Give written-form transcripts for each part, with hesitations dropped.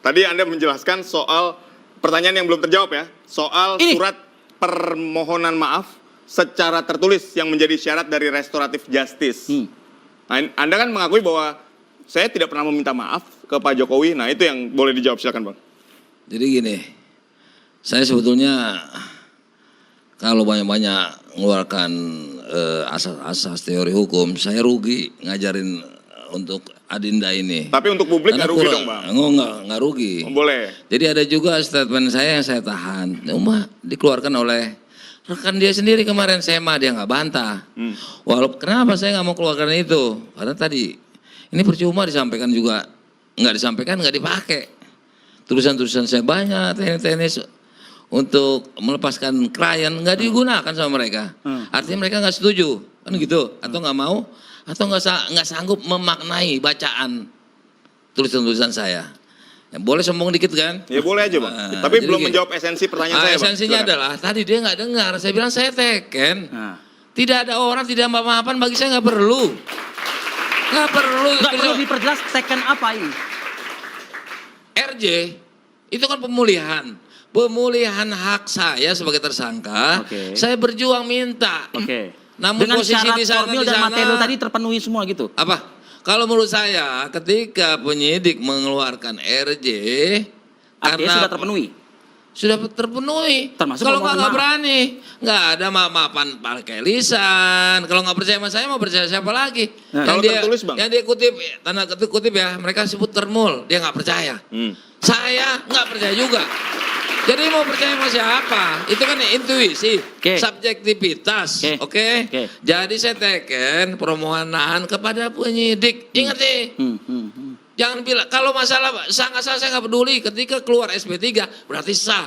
Tadi Anda menjelaskan soal pertanyaan yang belum terjawab ya, soal surat permohonan maaf secara tertulis yang menjadi syarat dari restoratif justice. Nah, Anda kan mengakui bahwa saya tidak pernah meminta maaf ke Pak Jokowi. Nah, itu yang boleh dijawab, silakan Bang. Jadi gini, saya sebetulnya kalau banyak-banyak mengeluarkan asas-asas teori hukum, saya rugi ngajarin untuk Adinda ini. Tapi untuk publik nggak rugi dong, Bang? Nggak rugi. Boleh. Jadi ada juga statement saya yang saya tahan. Cuma dikeluarkan oleh rekan dia sendiri kemarin, Sema, dia nggak bantah. Walaupun kenapa saya nggak mau keluarkan itu? Karena tadi ini percuma disampaikan juga, nggak disampaikan nggak dipakai. Tulisan-tulisan saya banyak, teknis untuk melepaskan klien nggak digunakan sama mereka. Artinya mereka nggak setuju, kan gitu? Atau nggak mau, atau nggak sanggup memaknai bacaan tulisan-tulisan saya. Ya, boleh sombong dikit kan? Ya boleh aja Bang. Tapi belum menjawab esensi pertanyaan saya Bang. Esensinya adalah tadi dia nggak dengar. Saya bilang saya teken. Tidak ada orang tidak maaf-maafan, bagi saya nggak perlu. Nggak perlu. Nggak perlu diperjelas teken apa ini? RJ itu kan pemulihan. Pemulihan hak saya sebagai tersangka. Saya berjuang minta. Namun dengan posisi syarat di sana, formil dan material tadi terpenuhi semua gitu? Apa? Kalau menurut saya ketika penyidik mengeluarkan RJ artinya karena sudah terpenuhi? Sudah terpenuhi. Termasuk kalau nggak berani, nggak ada maaf-maafan pakai lisan. Kalau nggak percaya sama saya mau percaya siapa lagi? Kalau tertulis Bang? Yang dia kutip, tanda kutip ya, mereka sebut termul, dia nggak percaya. Saya nggak percaya juga. Jadi mau percaya sama siapa? Itu kan intuisi, subjektivitas, oke? Jadi saya teken permohonan kepada penyidik. Ingat nih, jangan bilang kalau masalah sah nggak sah saya nggak peduli. Ketika keluar SP3 berarti sah.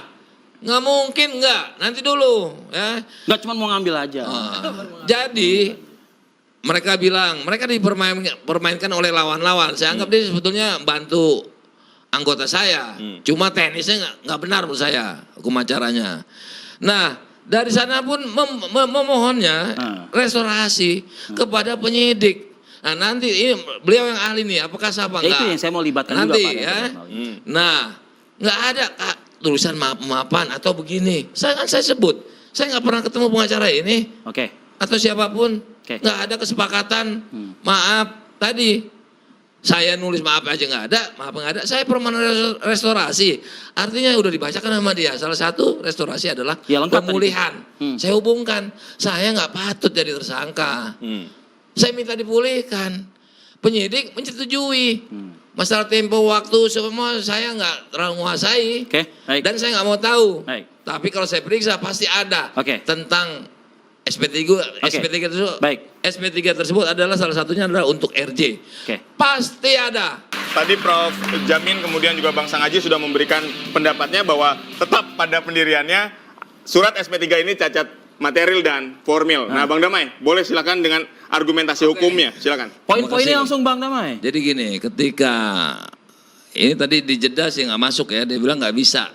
Nggak mungkin nggak. Nanti dulu, ya. Nggak cuma mau ngambil aja. Jadi mereka bilang mereka dipermainkan oleh lawan-lawan. Saya anggap dia sebetulnya bantu anggota saya, cuma teknisnya nggak benar menurut saya hukum acaranya. Nah dari sana pun memohonnya restorasi kepada penyidik. Nah nanti ini beliau yang ahli nih, apakah sah apa enggak? Itu yang saya mau libatkan nanti juga, Pak, ya. Nah nggak ada tulisan maaf-maafan atau begini. Saya sebut, saya nggak pernah ketemu pengacara ini. Atau siapapun, nggak ada kesepakatan. Maaf tadi. Saya nulis maaf aja nggak ada, maaf nggak ada. Saya permohonan restorasi, artinya udah dibacakan sama dia. Salah satu restorasi adalah pemulihan. Saya hubungkan, saya nggak patut jadi tersangka. Saya minta dipulihkan. Penyidik menyetujui. Masalah tempo waktu semua saya nggak terlalu menguasai. Dan saya nggak mau tahu. Tapi kalau saya periksa pasti ada tentang SP3 tersebut. SP3 tersebut adalah salah satunya adalah untuk RJ. Pasti ada. Tadi Prof. Jamin kemudian juga Bang Sangaji sudah memberikan pendapatnya bahwa tetap pada pendiriannya surat SP3 ini cacat material dan formil. Nah Bang Damai, boleh silakan dengan argumentasi hukumnya, silakan. Poin-poinnya langsung Bang Damai. Jadi gini, ketika ini tadi dijeda sih nggak masuk ya, dia bilang nggak bisa.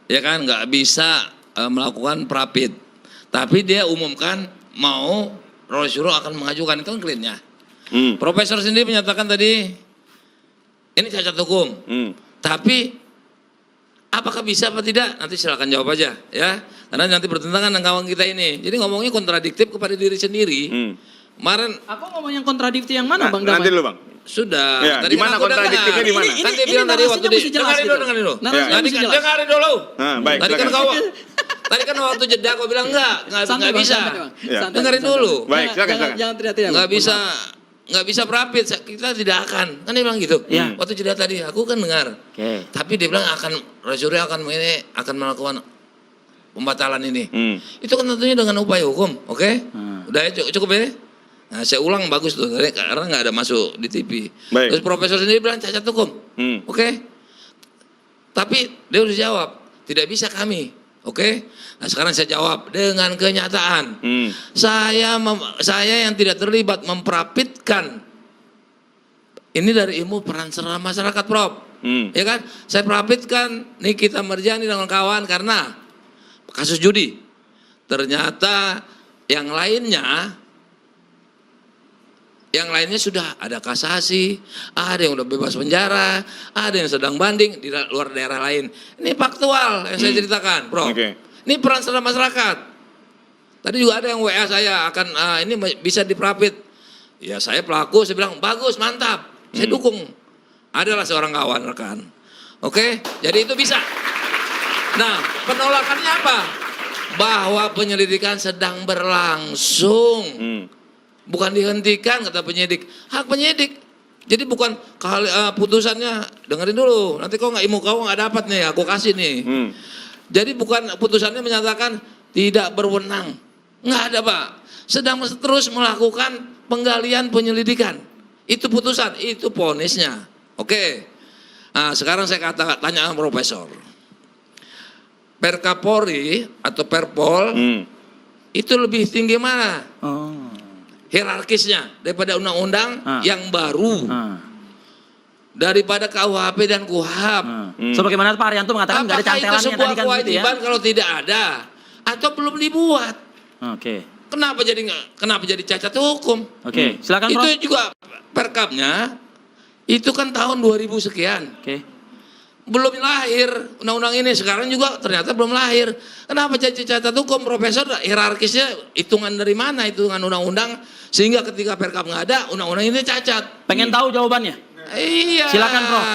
Ya kan, nggak bisa melakukan prapit. Tapi dia umumkan mau Roy Suryo akan mengajukan, itu kan clean-nya. Profesor sendiri menyatakan tadi ini cacat hukum. Tapi apakah bisa apa tidak? Nanti silakan jawab aja ya. Karena nanti bertentangan dengan kawan kita ini. Jadi ngomongnya kontradiktif kepada diri sendiri. Kemarin aku ngomong yang kontradiktif yang mana Bang Damai? Nanti dulu Bang. Sudah. Ya, di mana kontradiktifnya di mana? Kan dia bilang tadi waktu dengarin dulu. Dengarin dulu. Baik. Tadi kan kau tadi kan waktu jeda kau bilang nggak bisa. Dengerin dulu. Baik, silakan. Jangan teriak-teriak. Nggak bisa prapit, kita tidak akan. Kan dia bilang gitu. Waktu jeda tadi aku kan dengar. Tapi dia bilang Roy Suryo akan melakukan pembatalan ini. Itu kan tentunya dengan upaya hukum, oke? Udah ya, cukup ya? Nah, saya ulang bagus tuh, karena nggak ada masuk di TV. Terus profesor sendiri bilang cacat hukum, oke? Tapi dia udah jawab, tidak bisa kami, oke? Nah sekarang saya jawab dengan kenyataan. Saya yang tidak terlibat memprapitkan. Ini dari ilmu peran serta masyarakat, Prof. Ya kan? Saya prapitkan Nikita Mirjani dengan kawan karena kasus judi. Ternyata yang lainnya Yang lainnya sudah ada kasasi, ada yang udah bebas penjara, ada yang sedang banding di luar daerah lain. Ini faktual yang saya ceritakan, Bro. Ini peran serta masyarakat. Tadi juga ada yang WA saya akan ini bisa diprapit. Ya saya pelaku, saya bilang bagus, mantap, saya dukung. Adalah seorang kawan rekan. Oke, jadi itu bisa. Nah, penolakannya apa? Bahwa penyelidikan sedang berlangsung. Bukan dihentikan kata penyidik. Hak penyidik. Jadi bukan putusannya, dengerin dulu. Nanti kau nggak dapat nih, aku kasih nih. Jadi bukan putusannya menyatakan tidak berwenang. Nggak ada, Pak. Sedang terus melakukan penggalian penyelidikan. Itu putusan, itu vonisnya. Oke. Nah, sekarang saya tanya sama Profesor. Perkapolri atau Perpol itu lebih tinggi mana? Hierarkisnya daripada undang-undang yang baru, daripada KUHP dan KUHAP. Sebagaimana Pak Haryanto mengatakan nggak ada cantelannya itu sebuah tadi kan kewajiban kalau tidak ada atau belum dibuat? Oke. Kenapa jadi cacat hukum? Oke, silakan Prof. Itu juga perkapnya itu kan tahun 2000 sekian. Oke. Belum lahir undang-undang ini, sekarang juga ternyata belum lahir. Kenapa jadi cacat hukum, Profesor? Hierarkisnya hitungan dari mana, hitungan undang-undang, sehingga ketika perkap nggak ada, undang-undang ini cacat. Pengen tahu jawabannya? Iya. Silakan Prof.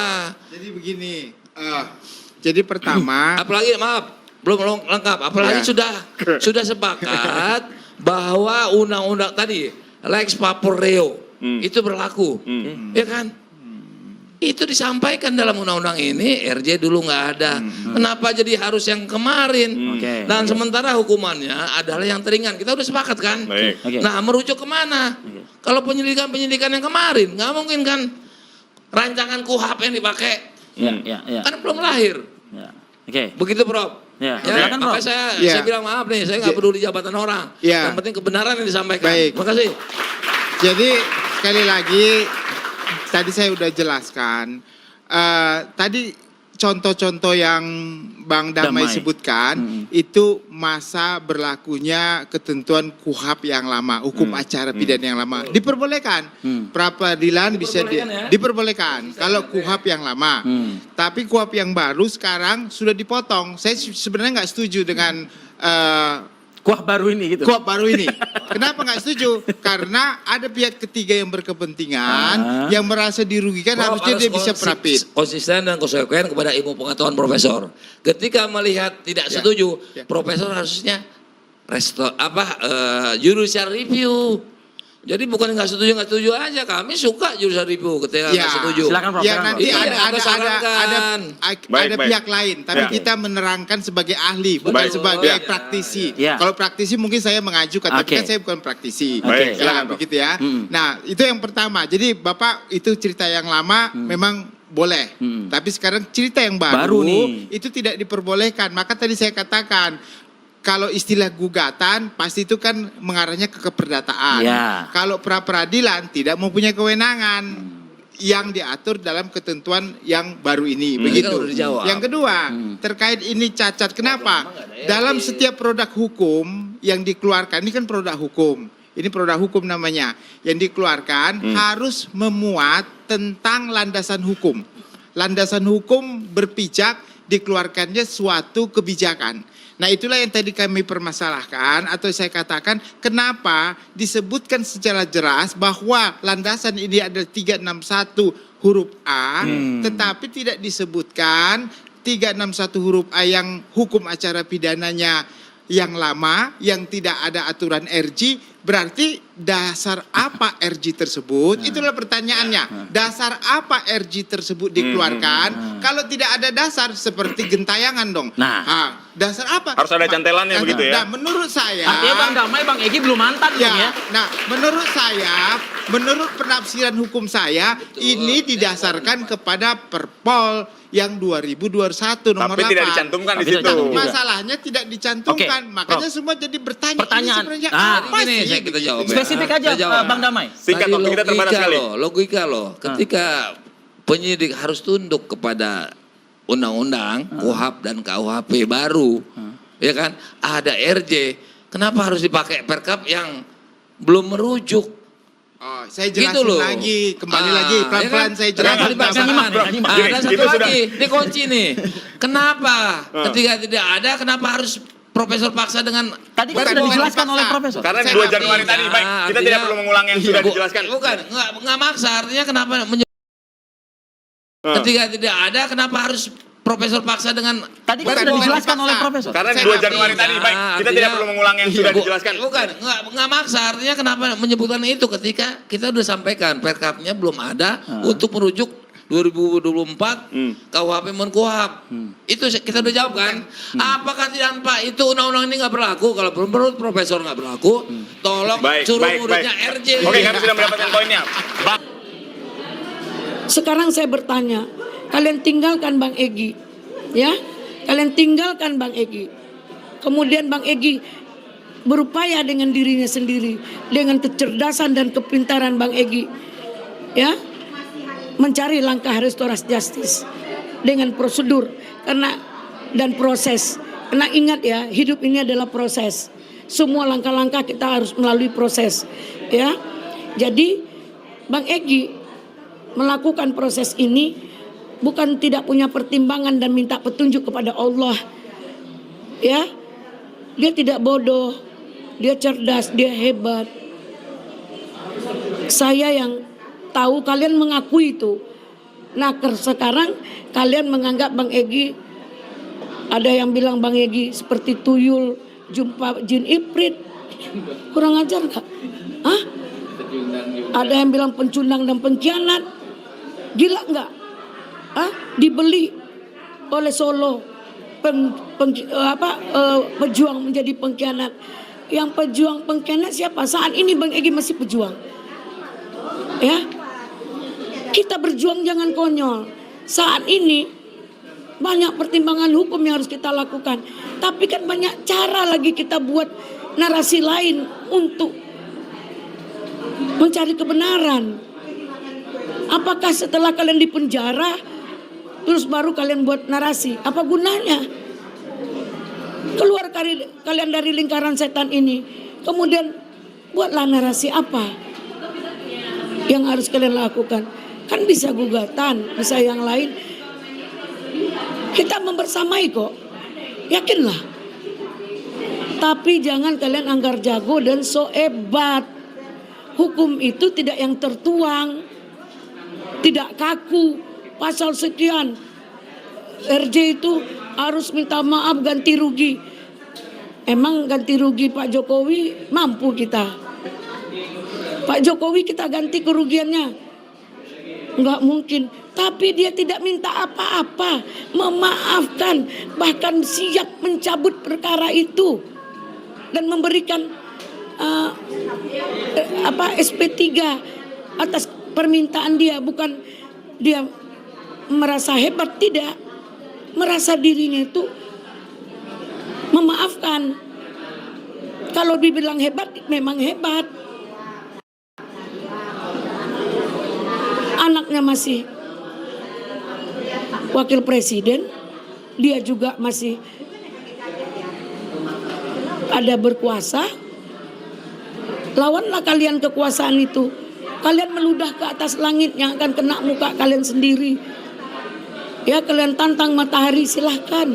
Jadi begini, jadi pertama, apalagi maaf belum lengkap, apalagi sudah sepakat bahwa undang-undang tadi Lex Papureo itu berlaku, ya kan? Itu disampaikan dalam undang-undang ini, RJ dulu nggak ada. Kenapa jadi harus yang kemarin? Dan sementara hukumannya adalah yang teringan. Kita udah sepakat kan? Nah, merujuk kemana? Kalau penyelidikan yang kemarin, nggak mungkin kan rancangan KUHP yang dipakai. Kan belum lahir. Begitu, Prof. Makanya saya bilang maaf nih, saya nggak peduli jabatan orang. Yang penting kebenaran yang disampaikan. Terima kasih. Jadi sekali lagi, tadi saya udah jelaskan, tadi contoh-contoh yang Bang Damai sebutkan, itu masa berlakunya ketentuan KUHAP yang lama, hukum acara pidana yang lama. Diperbolehkan, pra-peradilan bisa diperbolehkan kalau KUHAP yang lama. Tapi KUHAP yang baru sekarang sudah dipotong. Saya sebenarnya nggak setuju dengan KUHAP baru ini gitu. KUHAP baru ini. Kenapa nggak setuju? Karena ada pihak ketiga yang berkepentingan yang merasa dirugikan, harusnya dia bisa prapit. Konsisten dan konsekuen kepada ilmu pengetahuan Profesor. Ketika melihat tidak setuju, Profesor harusnya judicial review. Jadi bukan nggak setuju aja, kami suka judicial review ketika nggak setuju. Silakan Prof. Ya nanti ada Baik. pihak lain, tapi kita menerangkan sebagai ahli, bukan sebagai praktisi. Kalau praktisi mungkin saya mengajukan, tapi kan saya bukan praktisi. Silakan begitu ya. Nah itu yang pertama. Jadi Bapak itu cerita yang lama memang boleh, tapi sekarang cerita yang baru nih, itu tidak diperbolehkan. Maka tadi saya katakan, kalau istilah gugatan pasti itu kan mengarahnya ke keperdataan. Kalau pra-peradilan tidak mempunyai kewenangan yang diatur dalam ketentuan yang baru ini. Begitu. Yang kedua, terkait ini cacat. Kenapa? Dalam setiap produk hukum yang dikeluarkan, ini kan produk hukum. Ini produk hukum namanya. Yang dikeluarkan harus memuat tentang landasan hukum. Landasan hukum berpijak dikeluarkannya suatu kebijakan. Nah itulah yang tadi kami permasalahkan atau saya katakan kenapa disebutkan secara jelas bahwa landasan ini adalah 361 huruf A, tetapi tidak disebutkan 361 huruf A yang hukum acara pidananya yang lama, yang tidak ada aturan RG, berarti dasar apa RG tersebut? Itulah pertanyaannya. Dasar apa RG tersebut dikeluarkan? Kalau tidak ada dasar, seperti gentayangan dong. Dasar apa? Harus ada cantelannya begitu ya? Nah, menurut saya... Artinya Bang Damai, Bang Egy belum mantan ya. Nah, menurut saya, menurut penafsiran hukum saya, ini didasarkan kepada Perpol yang 2021 nomor 8. Tapi tidak dicantumkan di situ. Masalahnya tidak dicantumkan, makanya semua jadi bertanya. Pertanyaan. Ini apa sih? Kita jawab. Spesifik aja Bang Damai. Singkat, waktu kita terbatas sekali. Logika loh. Ketika penyidik harus tunduk kepada undang-undang, KUHAP dan KUHP baru, ya kan? Ada RJ. Kenapa harus dipakai perkap yang belum merujuk? Oh, saya jelasin Gitu loh. lagi, kembali lagi, pelan-pelan saya Jangan jelaskan. dipaksakan. Gini, Ada satu itu sudah- lagi, dikunci nih. Kenapa ketika tidak ada, kenapa harus profesor paksa dengan Tadi kan Bukan, sudah bukan dijelaskan dipaksa. oleh profesor. Karena Saya 2 ngerti. Januari tadi, baik. Kita artinya- tidak perlu mengulang yang sudah Bu- dijelaskan. Bukan, nggak maksa. Artinya kenapa ketika tidak ada, kenapa harus profesor paksa dengan Tadi kan Bukan, sudah bukan dijelaskan dipaksa. oleh profesor. Karena Saya 2 ngerti. Januari tadi, baik. Kita artinya- tidak perlu mengulang yang sudah Bu- dijelaskan. Bukan, nggak maksa. Artinya kenapa menyebutkan itu ketika kita sudah sampaikan perkapnya belum ada untuk merujuk 2024 KUHP Menkuhap. Itu kita udah jawab kan. Apakah tidak Pak itu undang-undang ini nggak berlaku? Kalau menurut profesor nggak berlaku, tolong suruh muridnya RJ. Oke, kami sudah mendapatkan poinnya. Sekarang saya bertanya, kalian tinggalkan Bang Egy, ya? Kalian tinggalkan Bang Egy. Kemudian Bang Egy berupaya dengan dirinya sendiri, dengan kecerdasan dan kepintaran Bang Egy, ya, mencari langkah restorasi justice dengan prosedur dan proses. Karena ingat ya, hidup ini adalah proses. Semua langkah-langkah kita harus melalui proses, ya. Jadi Bang Egy melakukan proses ini bukan tidak punya pertimbangan dan minta petunjuk kepada Allah. Ya. Dia tidak bodoh, dia cerdas, dia hebat. Saya yang tahu, kalian mengakui itu. Nah, sekarang kalian menganggap Bang Egy, ada yang bilang Bang Egy seperti tuyul jumpa jin ifrit. Kurang ajar enggak? Hah? Ada yang bilang pencundang dan pengkhianat. Gila enggak? Hah? Dibeli oleh Solo pejuang menjadi pengkhianat. Yang pejuang pengkhianat siapa? Saat ini Bang Egy masih pejuang. Ya. Kita berjuang jangan konyol. Saat ini banyak pertimbangan hukum yang harus kita lakukan. Tapi kan banyak cara lagi kita buat narasi lain untuk mencari kebenaran. Apakah setelah kalian di penjara terus baru kalian buat narasi? Apa gunanya? Keluar kalian dari lingkaran setan ini. Kemudian buatlah narasi apa yang harus kalian lakukan. Kan bisa gugatan, bisa yang lain. Kita membersamai kok. Yakinlah. Tapi jangan kalian anggar jago dan so hebat. Hukum itu tidak yang tertuang, tidak kaku. Pasal sekian, RJ itu harus minta maaf ganti rugi. Emang ganti rugi Pak Jokowi mampu kita? Pak Jokowi kita ganti kerugiannya? Enggak mungkin. Tapi dia tidak minta apa-apa, memaafkan, bahkan siap mencabut perkara itu dan memberikan SP3 atas permintaan dia. Bukan dia merasa hebat, tidak, merasa dirinya itu memaafkan. Kalau dibilang hebat, memang hebat. Anaknya masih wakil presiden, dia juga masih ada berkuasa. Lawanlah kalian kekuasaan itu. Kalian meludah ke atas langit yang akan kena muka kalian sendiri. Ya, kalian tantang matahari, silahkan.